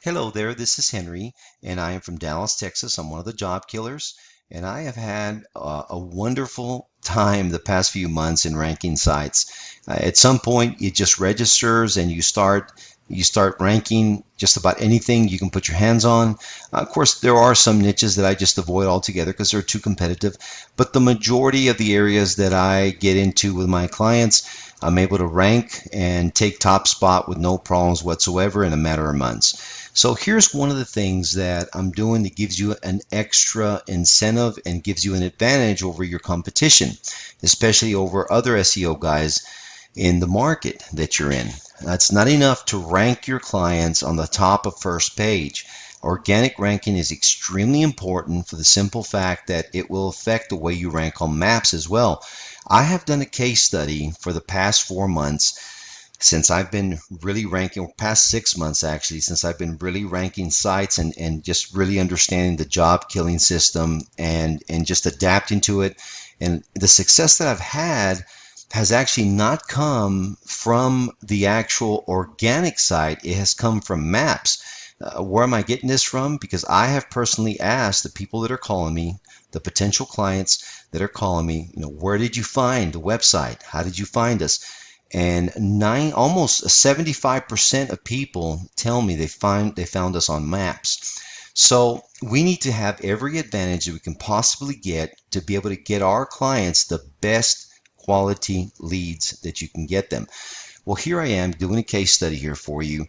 Hello there, this is Henry, and I am from Dallas, Texas. I'm one of the job killers, and I have had a wonderful time the past few months in ranking sites. At some point, it just registers, and you start ranking just about anything you can put your hands on. Of course, there are some niches that I just avoid altogether because they're too competitive, but the majority of the areas that I get into with my clients, I'm able to rank and take top spot with no problems whatsoever in a matter of months. So here's one of the things that I'm doing that gives you an extra incentive and gives you an advantage over your competition, especially over other SEO guys in the market that you're in. It's not enough to rank your clients on the top of first page. Organic ranking is extremely important for the simple fact that it will affect the way you rank on maps as well. I have done a case study for the past 4 months since I've been really ranking, or past 6 months actually, since I've been really ranking sites and just really understanding the job killing system and just adapting to it. And the success that I've had has actually not come from the actual organic site. It has come from maps. Where am I getting this from? Because I have personally asked the people that are calling me, the potential clients that are calling me, where did you find the website? How did you find us? And almost 75% of people tell me they found us on maps. So we need to have every advantage that we can possibly get to be able to get our clients the best quality leads that you can get them. Well, here I am doing a case study here for you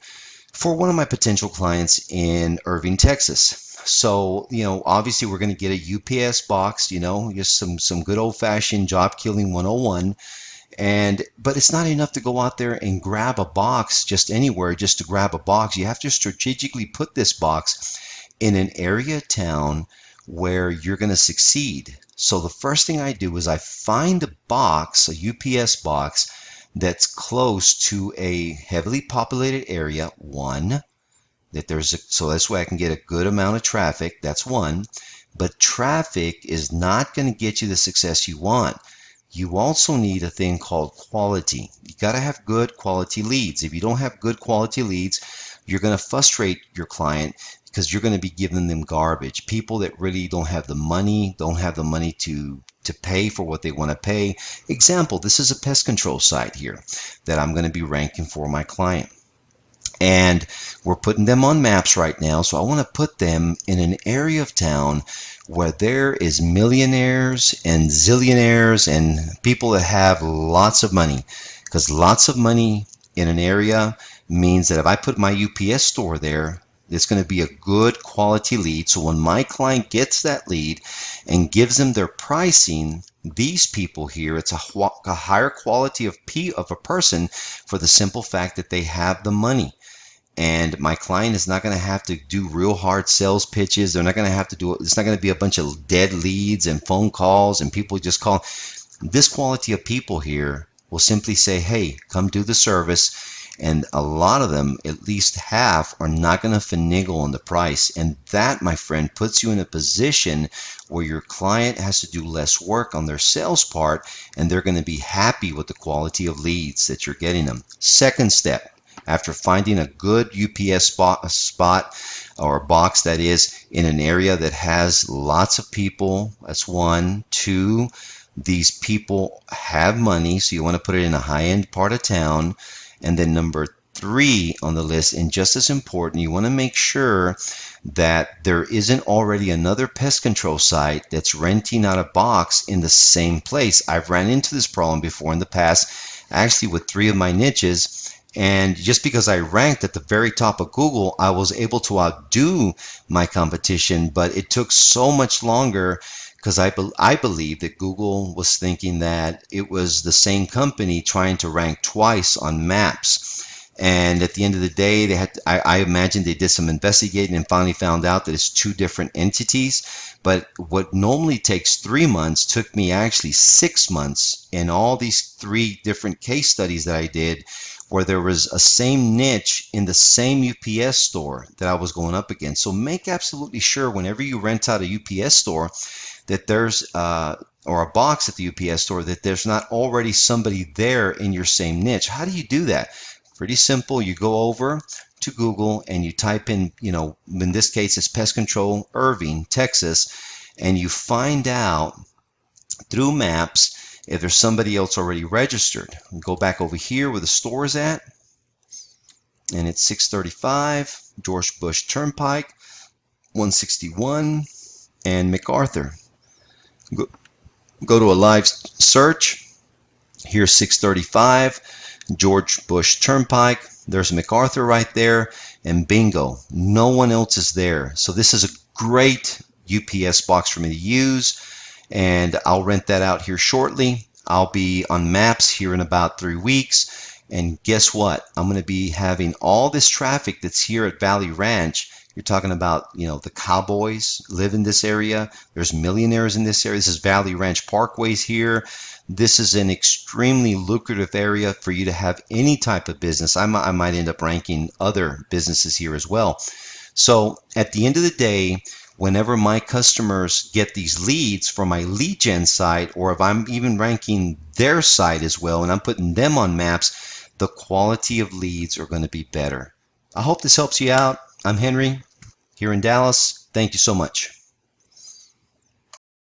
for one of my potential clients in Irving, Texas. So, obviously we're going to get a UPS box, just some good old-fashioned job killing 101. But it's not enough to go out there and grab a box just anywhere just to grab a box. You have to strategically put this box in an area town where you're going to succeed. So the first thing I do is I find a box, a UPS box, that's close to a heavily populated area. One, so that's where I can get a good amount of traffic. That's one. But traffic is not going to get you the success you want. You also need a thing called quality. You got to have good quality leads. If you don't have good quality leads, you're going to frustrate your client because you're going to be giving them garbage. People that really don't have the money, to pay for what they want to pay. Example, this is a pest control site here that I'm going to be ranking for my client. And we're putting them on maps right now. So I want to put them in an area of town where there is millionaires and zillionaires and people that have lots of money. Because lots of money in an area means that if I put my UPS store there, it's going to be a good quality lead. So when my client gets that lead and gives them their pricing, these people here, it's a higher quality of a person for the simple fact that they have the money. And my client is not going to have to do real hard sales pitches. They're not going to have to do it. It's not going to be a bunch of dead leads and phone calls and people just call. This quality of people here will simply say, hey, come do the service. And a lot of them, at least half, are not going to finagle on the price. And that, my friend, puts you in a position where your client has to do less work on their sales part, and they're going to be happy with the quality of leads that you're getting them. Second step, after finding a good UPS spot or a box that is in an area that has lots of people, that's one. Two, these people have money, so you want to put it in a high-end part of town. And then number three on the list, and just as important, you want to make sure that there isn't already another pest control site that's renting out a box in the same place. I've ran into this problem before in the past, actually with three of my niches. And just because I ranked at the very top of Google, I was able to outdo my competition, but it took so much longer because I believe that Google was thinking that it was the same company trying to rank twice on maps. And at the end of the day, I imagine they did some investigating and finally found out that it's two different entities. But what normally takes 3 months took me actually 6 months in all these three different case studies that I did, where there was a same niche in the same UPS store that I was going up against. So make absolutely sure whenever you rent out a UPS store that there's or a box at the UPS store that there's not already somebody there in your same niche. How do you do that? Pretty simple. You go over to Google and you type in, in this case it's Pest Control Irving, Texas, and you find out through maps if there's somebody else already registered. Go back over here where the store is at, and it's 635 George Bush Turnpike, 161, and MacArthur. Go to a live search. Here's 635 George Bush Turnpike. There's MacArthur right there, and bingo, no one else is there. So this is a great UPS box for me to use, and I'll rent that out here shortly. I'll be on maps here in about 3 weeks, and guess what? I'm going to be having all this traffic that's here at Valley Ranch. You're talking about, the cowboys live in this area. There's millionaires in this area. This is Valley Ranch Parkways here. This is an extremely lucrative area for you to have any type of business. I might end up ranking other businesses here as well. So at the end of the day, whenever my customers get these leads from my lead gen site, or if I'm even ranking their site as well and I'm putting them on maps, the quality of leads are going to be better. I hope this helps you out. I'm Henry here in Dallas. Thank you so much.